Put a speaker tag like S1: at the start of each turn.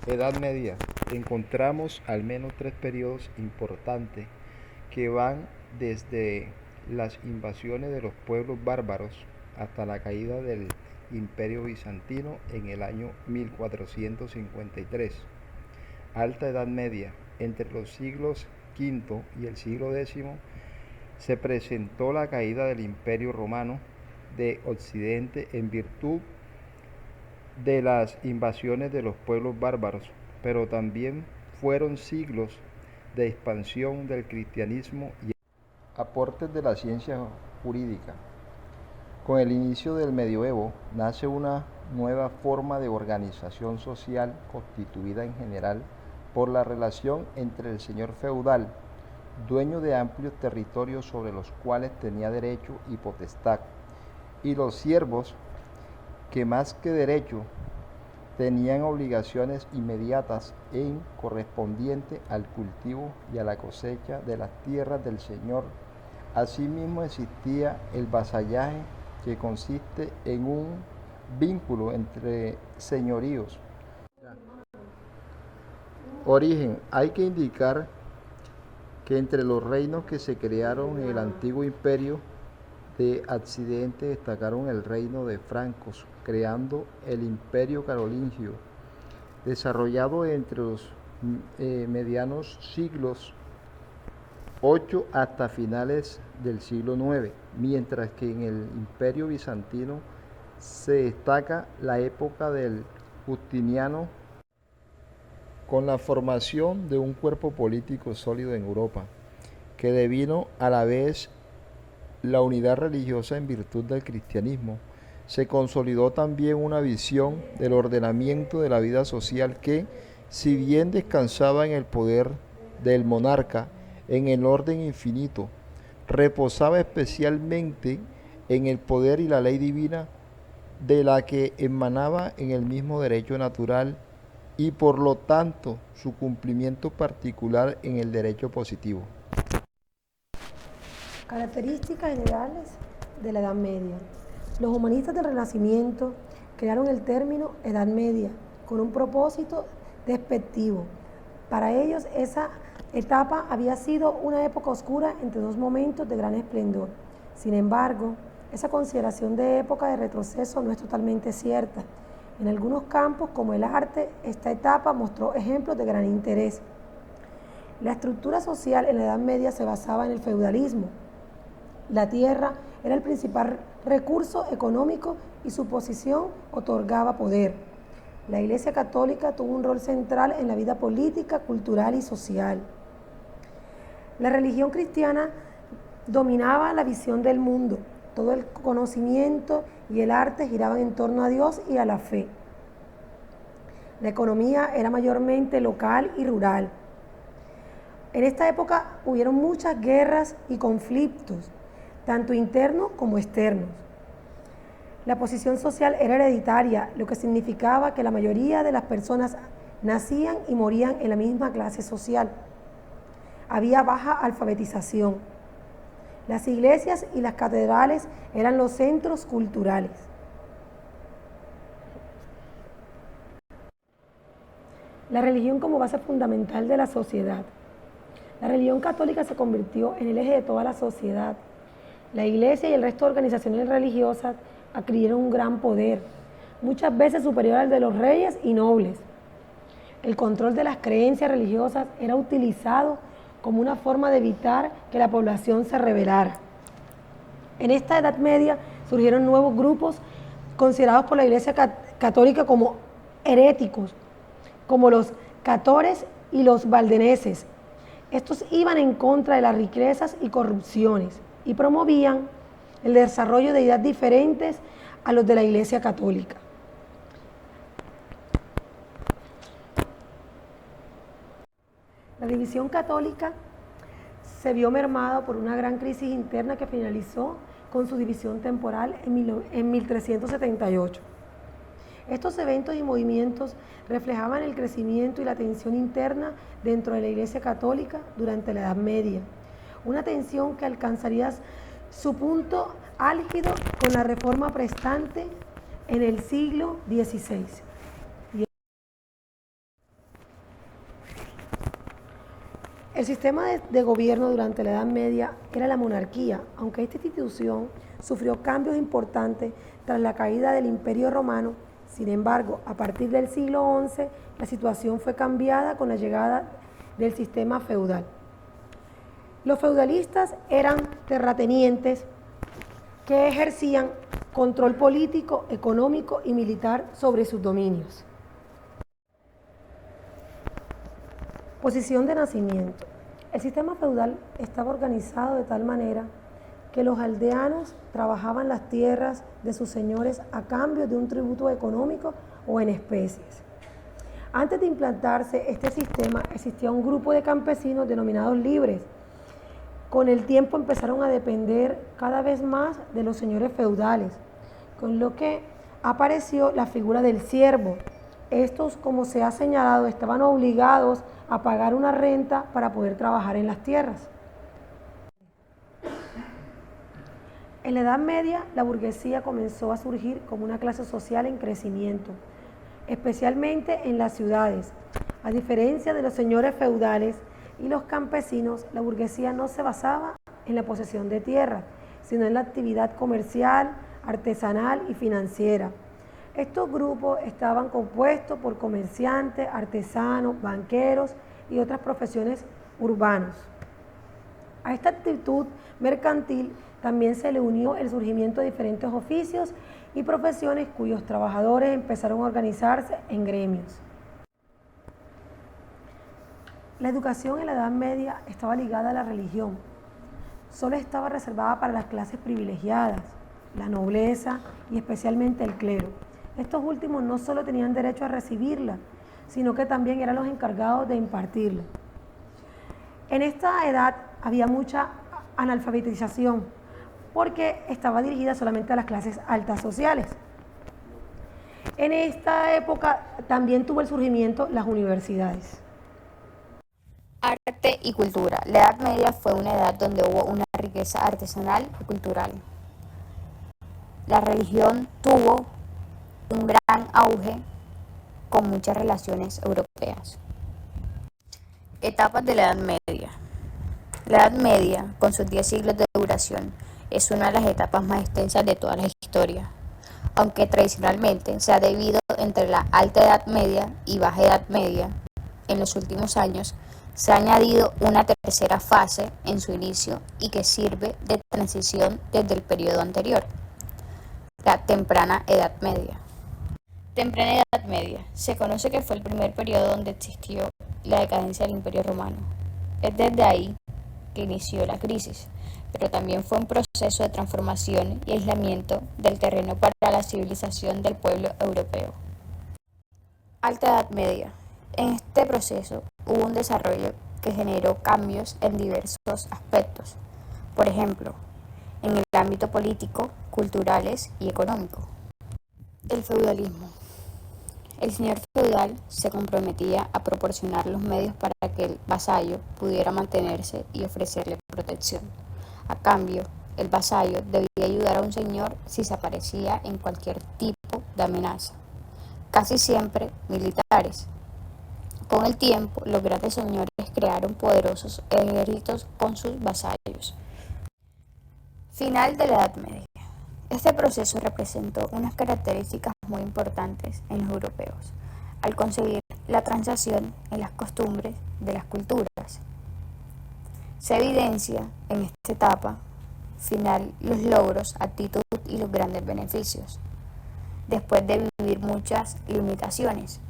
S1: Edad Media. Encontramos al menos tres periodos importantes que van desde las invasiones de los pueblos bárbaros hasta la caída del Imperio Bizantino en el año 1453. Alta Edad Media. Entre los siglos V y el siglo X se presentó la caída del Imperio Romano de Occidente en virtud de las invasiones de los pueblos bárbaros, pero también fueron siglos de expansión del cristianismo y aportes de la ciencia jurídica. Con el inicio del medioevo nace una nueva forma de organización social constituida en general por la relación entre el señor feudal, dueño de amplios territorios sobre los cuales tenía derecho y potestad, y los siervos, que más que derecho tenían obligaciones inmediatas en correspondiente al cultivo y a la cosecha de las tierras del señor. Asimismo existía el vasallaje, que consiste en un vínculo entre señoríos. Origen. Hay que indicar que entre los reinos que se crearon en el antiguo imperio de Occidente destacaron el reino de francos, creando el imperio carolingio, desarrollado entre los medianos siglos VIII hasta finales del siglo IX, mientras que en el imperio bizantino se destaca la época del Justiniano, con la formación de un cuerpo político sólido en Europa, que devino a la vez la unidad religiosa en virtud del cristianismo. Se consolidó también una visión del ordenamiento de la vida social que, si bien descansaba en el poder del monarca, en el orden infinito, reposaba especialmente en el poder y la ley divina, de la que emanaba en el mismo derecho natural y por lo tanto su cumplimiento particular en el derecho positivo.
S2: Características generales de la Edad Media. Los humanistas del Renacimiento crearon el término Edad Media con un propósito despectivo. Para ellos esa etapa había sido una época oscura entre dos momentos de gran esplendor. Sin embargo, esa consideración de época de retroceso no es totalmente cierta. En algunos campos, como el arte, esta etapa mostró ejemplos de gran interés. La estructura social en la Edad Media se basaba en el feudalismo. La tierra era el principal recurso económico y su posición otorgaba poder. La Iglesia Católica tuvo un rol central en la vida política, cultural y social. La religión cristiana dominaba la visión del mundo. Todo el conocimiento y el arte giraban en torno a Dios y a la fe. La economía era mayormente local y rural. En esta época hubieron muchas guerras y conflictos, tanto internos como externos. La posición social era hereditaria, lo que significaba que la mayoría de las personas nacían y morían en la misma clase social. Había baja alfabetización. Las iglesias y las catedrales eran los centros culturales. La religión como base fundamental de la sociedad. La religión católica se convirtió en el eje de toda la sociedad. La iglesia y el resto de organizaciones religiosas adquirieron un gran poder, muchas veces superior al de los reyes y nobles. El control de las creencias religiosas era utilizado como una forma de evitar que la población se rebelara. En esta Edad Media surgieron nuevos grupos considerados por la Iglesia Católica como heréticos, como los catores y los valdenses. Estos iban en contra de las riquezas y corrupciones y promovían el desarrollo de ideas diferentes a los de la Iglesia Católica. La división católica se vio mermada por una gran crisis interna que finalizó con su división temporal en 1378. Estos eventos y movimientos reflejaban el crecimiento y la tensión interna dentro de la Iglesia Católica durante la Edad Media, una tensión que alcanzaría su punto álgido con la Reforma Protestante en el siglo XVI. El sistema de gobierno durante la Edad Media era la monarquía, aunque esta institución sufrió cambios importantes tras la caída del Imperio Romano. Sin embargo, a partir del siglo XI, la situación fue cambiada con la llegada del sistema feudal. Los feudalistas eran terratenientes que ejercían control político, económico y militar sobre sus dominios. Posición de nacimiento. El sistema feudal estaba organizado de tal manera que los aldeanos trabajaban las tierras de sus señores a cambio de un tributo económico o en especies. Antes de implantarse este sistema, existía un grupo de campesinos denominados libres. Con el tiempo empezaron a depender cada vez más de los señores feudales, con lo que apareció la figura del siervo. Estos, como se ha señalado, estaban obligados a pagar una renta para poder trabajar en las tierras. En la Edad Media, la burguesía comenzó a surgir como una clase social en crecimiento, especialmente en las ciudades. A diferencia de los señores feudales y los campesinos, la burguesía no se basaba en la posesión de tierra, sino en la actividad comercial, artesanal y financiera. Estos grupos estaban compuestos por comerciantes, artesanos, banqueros y otras profesiones urbanas. A esta actitud mercantil también se le unió el surgimiento de diferentes oficios y profesiones cuyos trabajadores empezaron a organizarse en gremios. La educación en la Edad Media estaba ligada a la religión. Solo estaba reservada para las clases privilegiadas, la nobleza y especialmente el clero. Estos últimos no solo tenían derecho a recibirla, sino que también eran los encargados de impartirla. En esta edad había mucha analfabetización, porque estaba dirigida solamente a las clases altas sociales. En esta época también tuvo el surgimiento las universidades.
S3: Arte y cultura. La Edad Media fue una edad donde hubo una riqueza artesanal y cultural. La religión tuvo un gran auge con muchas relaciones europeas. Etapas de la Edad Media. La Edad Media, con sus 10 siglos de duración, es una de las etapas más extensas de toda la historia, aunque tradicionalmente se ha dividido entre la Alta Edad Media y Baja Edad Media. En los últimos años se ha añadido una tercera fase en su inicio y que sirve de transición desde el periodo anterior, la Temprana Edad Media. Temprana Edad Media se conoce que fue el primer periodo donde existió la decadencia del Imperio Romano. Es desde ahí que inició la crisis, pero también fue un proceso de transformación y aislamiento del terreno para la civilización del pueblo europeo. Alta Edad Media. En este proceso hubo un desarrollo que generó cambios en diversos aspectos, por ejemplo, en el ámbito político, culturales y económico. El feudalismo. El señor feudal se comprometía a proporcionar los medios para que el vasallo pudiera mantenerse y ofrecerle protección. A cambio, el vasallo debía ayudar a un señor si se aparecía en cualquier tipo de amenaza, casi siempre militares. Con el tiempo, los grandes señores crearon poderosos ejércitos con sus vasallos. Final de la Edad Media. Este proceso representó unas características muy importantes en los europeos, al conseguir la transición en las costumbres de las culturas. Se evidencia en esta etapa final los logros, actitud y los grandes beneficios, después de vivir muchas limitaciones.